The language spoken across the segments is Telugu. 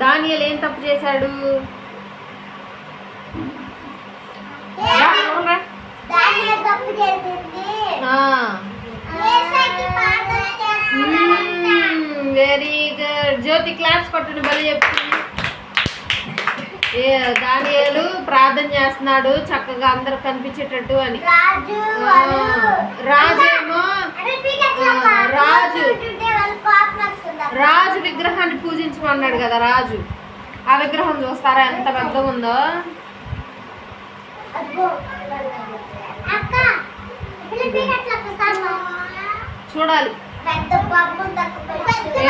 దానియేలు ఏం తప్పు చేశాడు? Very good. జ్యోతి క్లాప్స్ కొట్టండి, బలి చెప్తుంది. దానియేలు ప్రార్థన చేస్తున్నాడు చక్కగా అందరు కనిపించేటట్టు అని. రాజేమో రాజు విగ్రహాన్ని పూజించమన్నాడు కదా రాజు. ఆ విగ్రహం చూస్తారా ఎంత పెద్దగా ఉందో? చూడాలి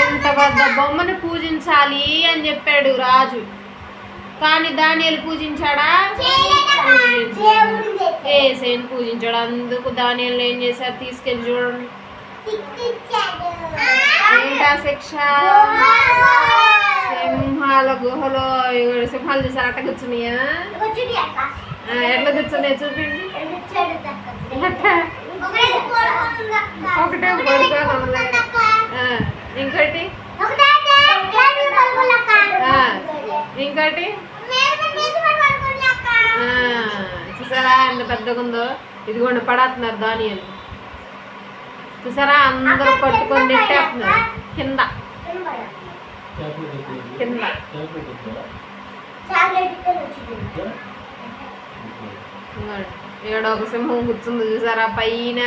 ఎంత పెద్ద బొమ్మని పూజించాలి అని చెప్పాడు రాజు. కానీ దానియేలు పూజించాడా? యేసేని పూజించాడు. అందుకు దానియేలు ఏం చేశారు? తీసుకెళ్ళి చూడండి. ఏంటా శిక్ష? సింహాల గుహలో. సింహాలు చూసారు అట్ట కూర్చున్నాయా? ఎట్లా కూర్చున్నాయి చూపిండి. ఒకటే పడుకోవాలి. ఇంకోటి ఇంకోటి చూసారా ఎంత పెద్దగా ఉందో? ఇదిగోండి పడేస్తున్నారు దానియేలు. చూసారా అందరూ పట్టుకొని నెట్టేస్తున్నారు కింద కింద. ఇక్కడ ఒక సింహం కూర్చుంది చూసారా పైన.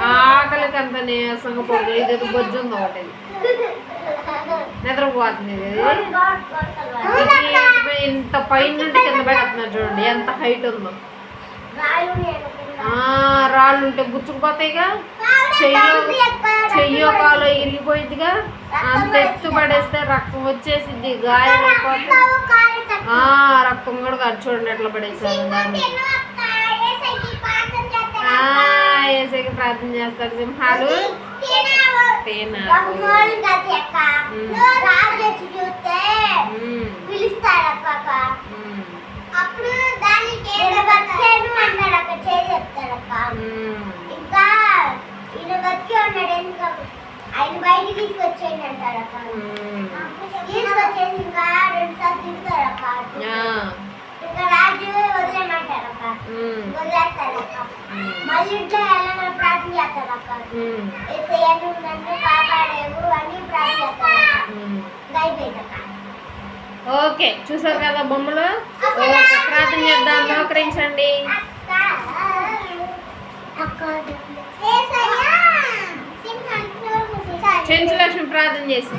ఆకలికి అంత నీరసంగా పోదు. ఇది బొజ్జు ఉంది ఒకటి నిద్రపోతుంది. ఇంత పైన నుండి కింద పెడుతున్నారు చూడండి ఎంత హైట్ ఉందో. రాళ్ళు ఉంటే గుచ్చుకుపోతాయిగా. చెయ్యో కాలో ఇరిగిపోయిందిగా. అంత ఎత్తు పడేస్తే రక్తం వచ్చేసింది, గాయం అయిపోతుంది. రక్తం కూడా కాదు చూడండి ఎట్లా పడేసాను దాన్ని. ఏసైకి ప్రార్థన చేస్తాడు. సింహాలు ఆయన బయటికి తీసుకొచ్చేయండి అంటారు అక్క. తీసుకొచ్చేసి ఇంకా 2 సార్లు తిరుగుతారు అక్క. ఇంకా రాజు వదిలేమంటారు అక్క. వదిలేస్తారు అక్క. మళ్ళీ ఇంట్లో ఎలా ప్రార్థన చేస్తారు అక్క. ఏసయ్యను నన్ను కాపాడేవు అని ప్రార్థన చేస్తారు. అయిపోయింది అక్క. ఓకే చూసారు కదా బొమ్మలు. ప్రార్థన చేద్దాం, మోకరించండి. చెంచు లక్ష్మి ప్రార్థన చేసి